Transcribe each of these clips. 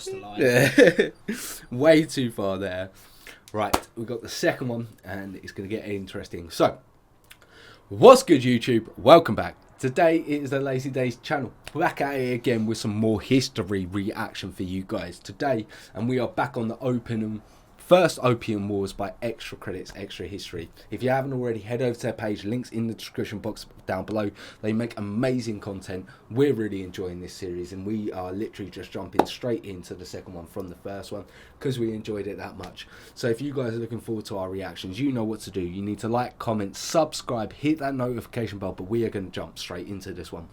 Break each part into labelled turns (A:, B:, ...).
A: crossed the line.
B: Way too far there. Right, we've got the second one, and it's going to get interesting. So, what's good, YouTube? Welcome back. Today it is the LazyDaze Channel. We're back at it again with some more history reaction for you guys today, and we are back on the First Opium Wars by Extra Credits, Extra History. If you haven't already, head over to their page, links in the description box down below. They make amazing content. We're really enjoying this series, and we are literally just jumping straight into the second one from the first one because we enjoyed it that much. So if you guys are looking forward to our reactions, you know what to do. You need to like, comment, subscribe, hit that notification bell, but we are going to jump straight into this one.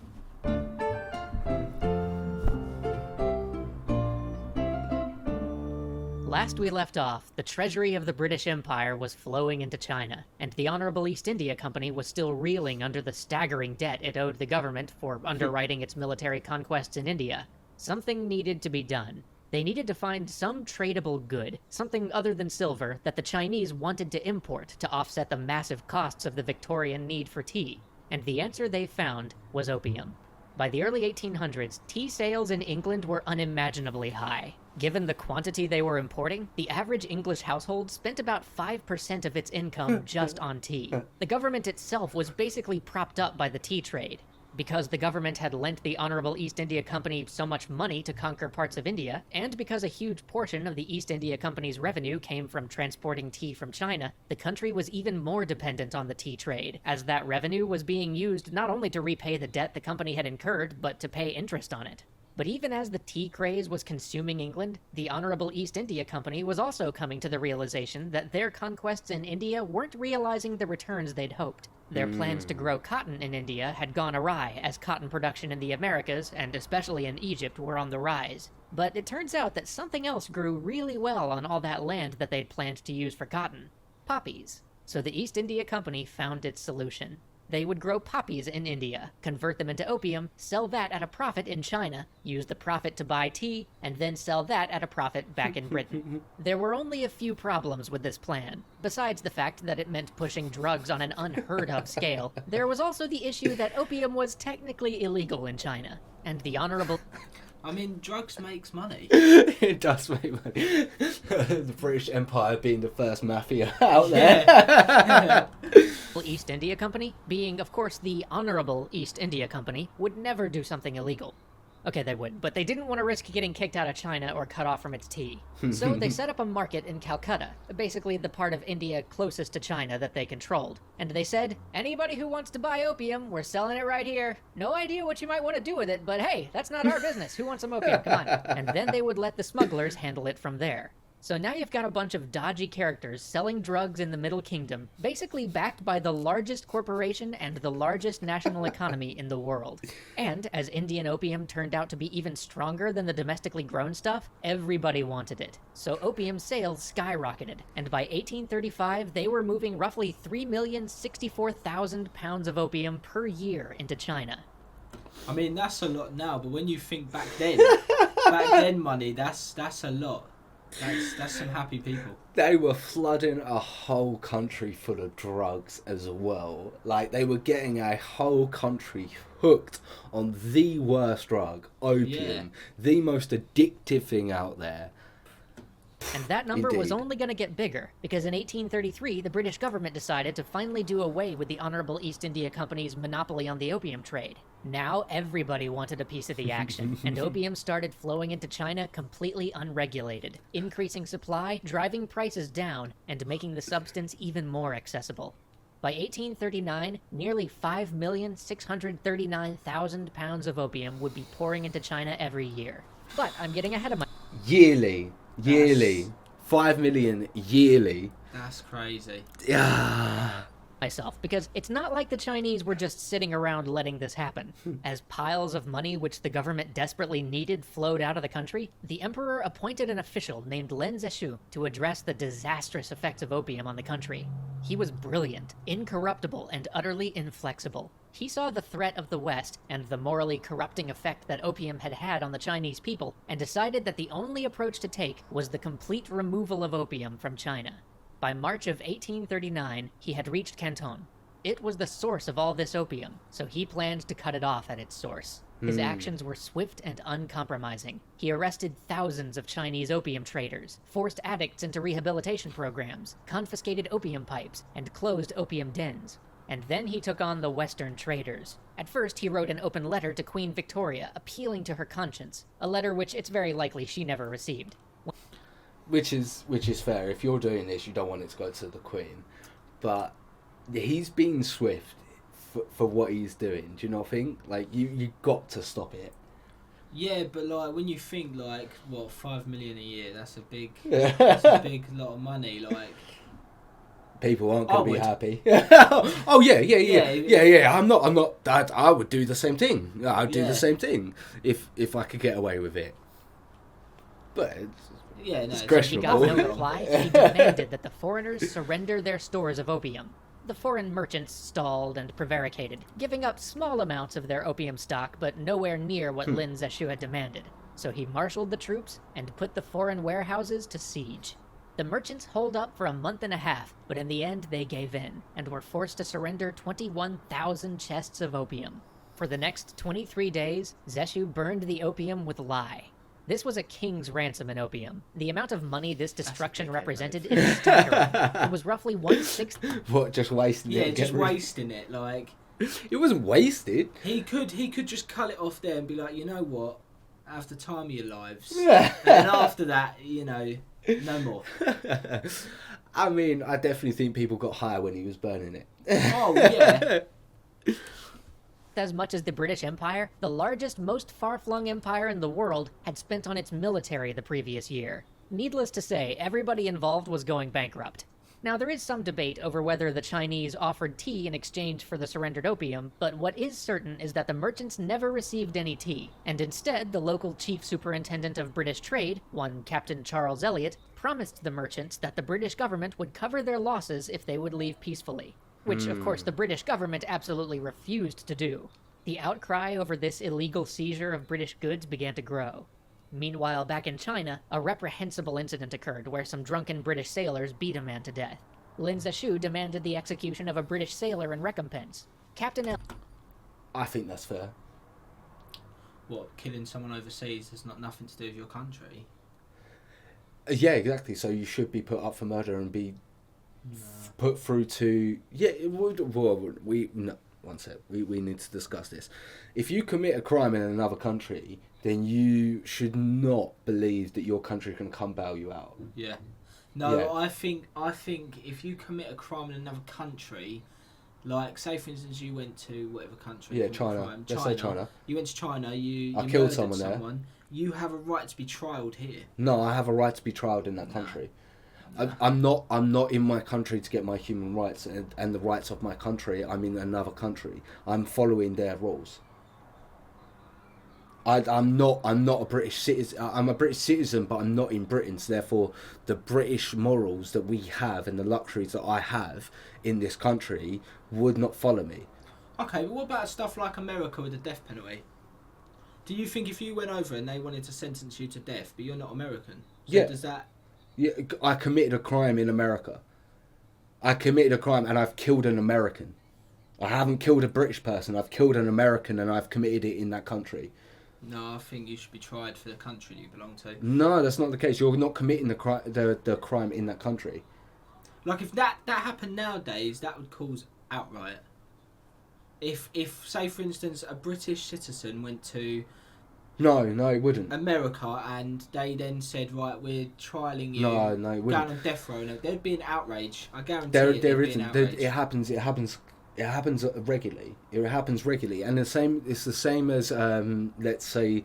C: Last we left off, the treasury of the British Empire was flowing into China, and the Honorable East India Company was still reeling under the staggering debt it owed the government for underwriting its military conquests in India. Something needed to be done. They needed to find some tradable good, something other than silver, that the Chinese wanted to import to offset the massive costs of the Victorian need for tea. And the answer they found was opium. By the early 1800s, tea sales in England were unimaginably high. Given the quantity they were importing, the average English household spent about 5% of its income just on tea. The government itself was basically propped up by the tea trade. Because the government had lent the Honorable East India Company so much money to conquer parts of India, and because a huge portion of the East India Company's revenue came from transporting tea from China, the country was even more dependent on the tea trade, as that revenue was being used not only to repay the debt the company had incurred, but to pay interest on it. But even as the tea craze was consuming England, the Honorable East India Company was also coming to the realization that their conquests in India weren't realizing the returns they'd hoped. Their plans to grow cotton in India had gone awry, as cotton production in the Americas, and especially in Egypt, were on the rise. But it turns out that something else grew really well on all that land that they'd planned to use for cotton: poppies. So the East India Company found its solution. They would grow poppies in India, convert them into opium, sell that at a profit in China, use the profit to buy tea, and then sell that at a profit back in Britain. There were only a few problems with this plan. Besides the fact that it meant pushing drugs on an unheard-of scale, there was also the issue that opium was technically illegal in China, and the Honorable...
A: I mean, drugs makes money.
B: It does make money. The British Empire being the first mafia out there.
A: Yeah.
C: East India Company, being of course the Honorable East India Company, would never do something illegal. Okay, they would, but they didn't want to risk getting kicked out of China or cut off from its tea. So they set up a market in Calcutta, basically the part of India closest to China that they controlled. And they said, anybody who wants to buy opium, we're selling it right here. No idea what you might want to do with it, but hey, that's not our business. Who wants some opium? Come on. And then they would let the smugglers handle it from there. So now you've got a bunch of dodgy characters selling drugs in the Middle Kingdom, basically backed by the largest corporation and the largest national economy in the world. And as Indian opium turned out to be even stronger than the domestically grown stuff, everybody wanted it. So opium sales skyrocketed, and by 1835 they were moving roughly 3,064,000 pounds of opium per year into China.
A: I mean, that's a lot now, but when you think back then, money, that's a lot. That's some happy people.
B: They were flooding a whole country full of drugs as well. Like, they were getting a whole country hooked on the worst drug, opium, the most addictive thing out there.
C: And that number was only going to get bigger, because in 1833, the British government decided to finally do away with the Honorable East India Company's monopoly on the opium trade. Now everybody wanted a piece of the action, and opium started flowing into China completely unregulated, increasing supply, driving prices down, and making the substance even more accessible. By 1839, nearly 5,639,000 pounds of opium would be pouring into China every year. But I'm getting ahead of my...
B: Yearly. 5 million yearly.
A: That's crazy.
B: Yeah.
C: myself, because it's not like the Chinese were just sitting around letting this happen. As piles of money which the government desperately needed flowed out of the country, the emperor appointed an official named Lin Zexu to address the disastrous effects of opium on the country. He was brilliant, incorruptible, and utterly inflexible. He saw the threat of the West and the morally corrupting effect that opium had had on the Chinese people, and decided that the only approach to take was the complete removal of opium from China. By March of 1839, he had reached Canton. It was the source of all this opium, so he planned to cut it off at its source. His actions were swift and uncompromising. He arrested thousands of Chinese opium traders, forced addicts into rehabilitation programs, confiscated opium pipes, and closed opium dens. And then he took on the Western traders. At first, he wrote an open letter to Queen Victoria, appealing to her conscience, a letter which it's very likely she never received.
B: Which is fair. If you're doing this, you don't want it to go to the Queen. But he's been swift for what he's doing. Do you not think? Like, you got to stop it.
A: Yeah, but like when you think like what, 5 million a year, that's a big
B: Yeah.
A: that's a big lot of money. Like,
B: People aren't
A: I
B: going to be
A: would.
B: happy. Oh yeah. I'm not. I would do the same thing. I'd do
A: Yeah.
B: the same thing if I could get away with it. But
A: yeah, no,
B: It's
C: He
B: questionable.
C: got no reply. He demanded that the foreigners surrender their stores of opium. The foreign merchants stalled and prevaricated, giving up small amounts of their opium stock, but nowhere near what Lin Zexu had demanded. So he marshaled the troops and put the foreign warehouses to siege. The merchants holed up for a month and a half, but in the end they gave in, and were forced to surrender 21,000 chests of opium. For the next 23 days, Zexu burned the opium with lye. This was a king's ransom in opium. The amount of money this destruction
A: big
C: represented is staggering. It was roughly 1/6.
B: what? Just wasting
A: yeah,
B: it.
A: just
B: get rid-
A: wasting it. Like
B: It wasn't wasted.
A: he could just cut it off there and be like, you know what, have the time of your lives.
B: Yeah.
A: And then after that, no more.
B: I mean, I definitely think people got high when he was burning it.
A: Oh yeah.
C: As much as the British Empire, the largest, most far-flung empire in the world, had spent on its military the previous year. Needless to say, everybody involved was going bankrupt. Now, there is some debate over whether the Chinese offered tea in exchange for the surrendered opium, but what is certain is that the merchants never received any tea, and instead the local chief superintendent of British trade, one Captain Charles Elliot, promised the merchants that the British government would cover their losses if they would leave peacefully. Which, of course, the British government absolutely refused to do. The outcry over this illegal seizure of British goods began to grow. Meanwhile, back in China, a reprehensible incident occurred where some drunken British sailors beat a man to death. Lin Zexu demanded the execution of a British sailor in recompense.
B: I think that's fair.
A: What, killing someone overseas has not nothing to do with your country?
B: Yeah, exactly. So you should be put up for murder and be put through to... Yeah, no, one sec. We need to discuss this. If you commit a crime in another country, then you should not believe that your country can come bail you out.
A: Yeah. No,
B: Yeah.
A: I think if you commit a crime in another country, like say for instance you went to whatever country.
B: Yeah,
A: commit a
B: China.
A: crime,
B: Let's say China.
A: You went to China. You
B: I killed
A: murdered
B: someone there.
A: You have a right to be trialed here.
B: No, I have a right to be trialed in that country. I'm not in my country to get my human rights and the rights of my country. I'm in another country. I'm following their rules. I'm not a British citizen. I'm a British citizen, but I'm not in Britain. So therefore, the British morals that we have and the luxuries that I have in this country would not follow me.
A: Okay, but what about stuff like America with the death penalty? Do you think if you went over and they wanted to sentence you to death, but you're not American, so
B: Yeah.
A: does that?
B: Yeah, I committed a crime in America. I committed a crime and I've killed an American. I haven't killed a British person. I've killed an American and I've committed it in that country.
A: No, I think you should be tried for the country you belong to.
B: No, that's not the case. You're not committing the crime in that country.
A: Like if that happened nowadays, that would cause outright. If say for instance a British citizen went to
B: No, it wouldn't.
A: America and they then said, right, we're trialing you
B: No, it
A: down
B: wouldn't.
A: on death row, there'd be an outrage. I guarantee
B: There
A: there'd be
B: isn't.
A: an outrage.
B: It happens regularly. It happens regularly, and it's the same as let's say.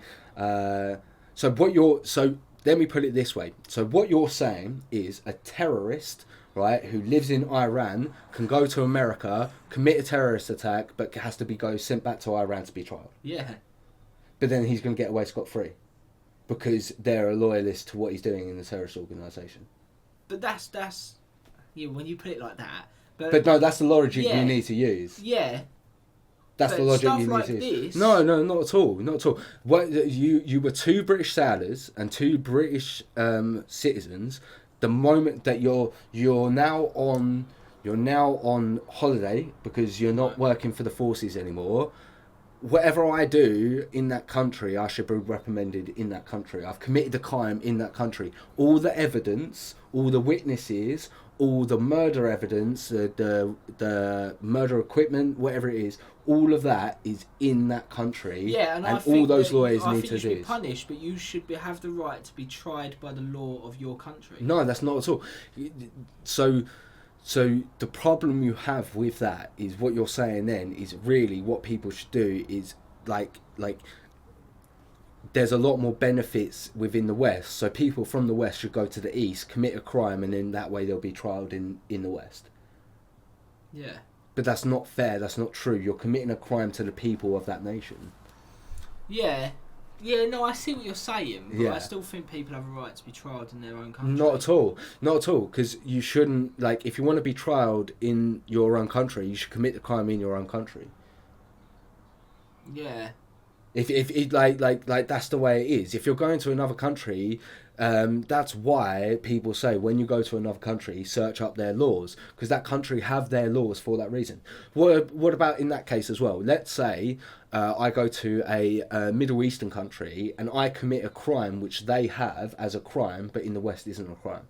B: So let me put it this way. So what you're saying is a terrorist, right, who lives in Iran can go to America, commit a terrorist attack, but has to go sent back to Iran to be tried.
A: Yeah.
B: But then he's going to get away scot-free because they're a loyalist to what he's doing in the terrorist organisation.
A: But that's yeah, when you put it like that.
B: But no, that's the logic
A: Yeah.
B: you need to use.
A: Yeah.
B: That's
A: But
B: the logic
A: stuff
B: you need
A: like
B: to use.
A: this-
B: No, not at all. Not at all. What you were two British sailors and two British citizens. The moment that you're now on holiday because you're not working for the forces anymore. whatever I do in that country, I should be reprimanded in that country. I've committed a crime in that country. All the evidence, all the witnesses, all the murder evidence, the murder equipment, whatever it is, all of that is in that country.
A: Yeah, and I
B: all
A: think
B: those
A: that
B: lawyers
A: I
B: need
A: think
B: to
A: you should
B: do
A: be
B: is.
A: punished, but you should have the right to be tried by the law of your country.
B: No, that's not at all. So the problem you have with that is what you're saying then is really what people should do is like there's a lot more benefits within the West. So people from the West should go to the East, commit a crime, and then that way they'll be trialed in the West.
A: Yeah.
B: But that's not fair. That's not true. You're committing a crime to the people of that nation.
A: Yeah. Yeah, no, I see what you're saying, but
B: Yeah.
A: I still think people have a right to be tried in their own country.
B: Not at all. Not at all. Because you shouldn't, like, if you want to be trialed in your own country, you should commit the crime in your own country.
A: Yeah.
B: If like that's the way it is. If you're going to another country, that's why people say when you go to another country, search up their laws, because that country have their laws for that reason. What about in that case as well? Let's say I go to a Middle Eastern country and I commit a crime which they have as a crime, but in the West isn't a crime.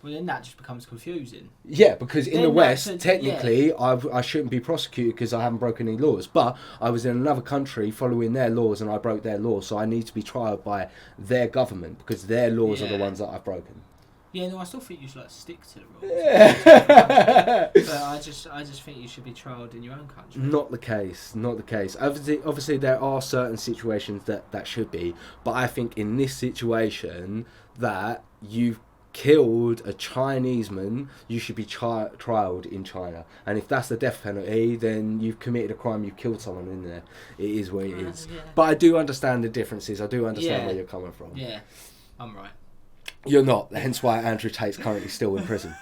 A: Well, then that just becomes confusing.
B: Yeah, because in
A: Then
B: the West,
A: that's
B: technically, I shouldn't be prosecuted because I haven't broken any laws. But I was in another country following their laws and I broke their laws, so I need to be tried by their government because their laws are the ones that I've broken.
A: Yeah, no, I still think you should stick to the rules.
B: Yeah.
A: But I just think you should be trialed in your own country.
B: Not the case. Not the case. Obviously, there are certain situations that should be, but I think in this situation that you've killed a Chinese man, you should be trialed in China. And if that's the death penalty, then you've committed a crime, you've killed someone in there. It is what it is.
A: Yeah.
B: But I do understand the differences. I do understand where you're coming from.
A: Yeah, I'm right.
B: You're not. Hence why Andrew Tate's currently still in prison.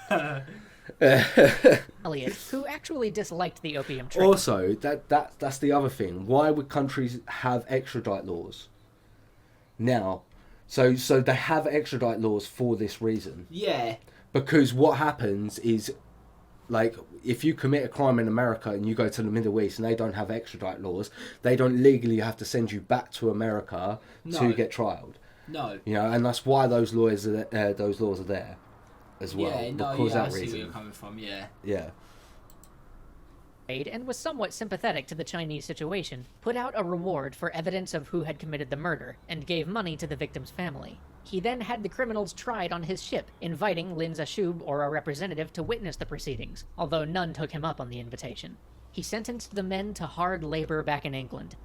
C: Elliot, who actually disliked the opium trade.
B: Also, that's the other thing. Why would countries have extradite laws? Now, so they have extradite laws for this reason.
A: Yeah.
B: Because what happens is, like, if you commit a crime in America and you go to the Middle East and they don't have extradite laws, they don't legally have to send you back to America to get trialed.
A: No.
B: You know, and that's why those laws are there as well.
A: Yeah, no,
B: because
A: yeah,
B: that
A: I see
B: reason.
A: where you're coming from, yeah.
B: Yeah.
C: And was somewhat sympathetic to the Chinese situation, put out a reward for evidence of who had committed the murder, and gave money to the victim's family. He then had the criminals tried on his ship, inviting Lin Zashub or a representative to witness the proceedings, although none took him up on the invitation. He sentenced the men to hard labor back in England.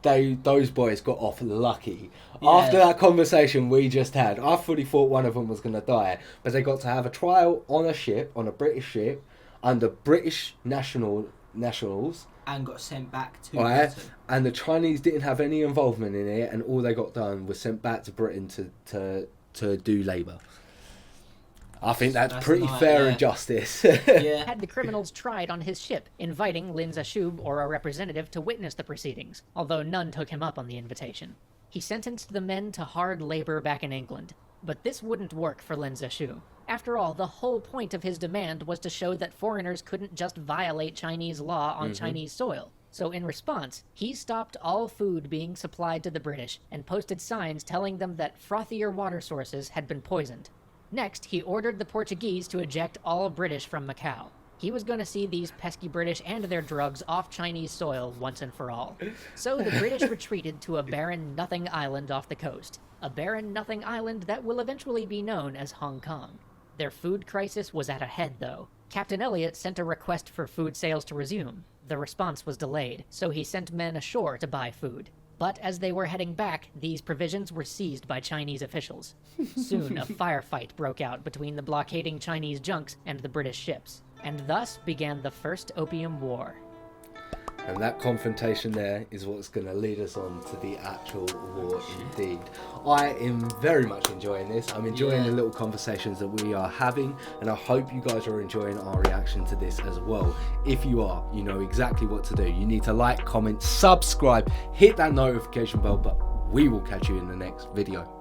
B: Those boys got off lucky.
A: Yeah.
B: After that conversation we just had, I fully thought one of them was going to die, but they got to have a trial on a British ship, under British nationals,
A: And got sent back to
B: right?
A: Britain.
B: And the Chinese didn't have any involvement in it, and all they got done was sent back to Britain to do labour. I think that's pretty fair and justice.
A: Yeah.
C: Had the criminals tried on his ship, inviting Lin Zashub or a representative to witness the proceedings, although none took him up on the invitation. He sentenced the men to hard labor back in England. But this wouldn't work for Lin Zashub. After all, the whole point of his demand was to show that foreigners couldn't just violate Chinese law on Chinese soil. So in response, he stopped all food being supplied to the British and posted signs telling them that frothier water sources had been poisoned. Next, he ordered the Portuguese to eject all British from Macau. He was going to see these pesky British and their drugs off Chinese soil once and for all. So the British retreated to a barren nothing island off the coast. A barren nothing island that will eventually be known as Hong Kong. Their food crisis was at a head, though. Captain Elliot sent a request for food sales to resume. The response was delayed, so he sent men ashore to buy food. But as they were heading back, these provisions were seized by Chinese officials. Soon, a firefight broke out between the blockading Chinese junks and the British ships. And thus began the First Opium War.
B: And that confrontation there is what's going to lead us on to the actual war indeed. I am very much enjoying this. I'm enjoying the little conversations that we are having, and I hope you guys are enjoying our reaction to this as well. If you are, you know exactly what to do. You need to like, comment, subscribe, hit that notification bell, but we will catch you in the next video.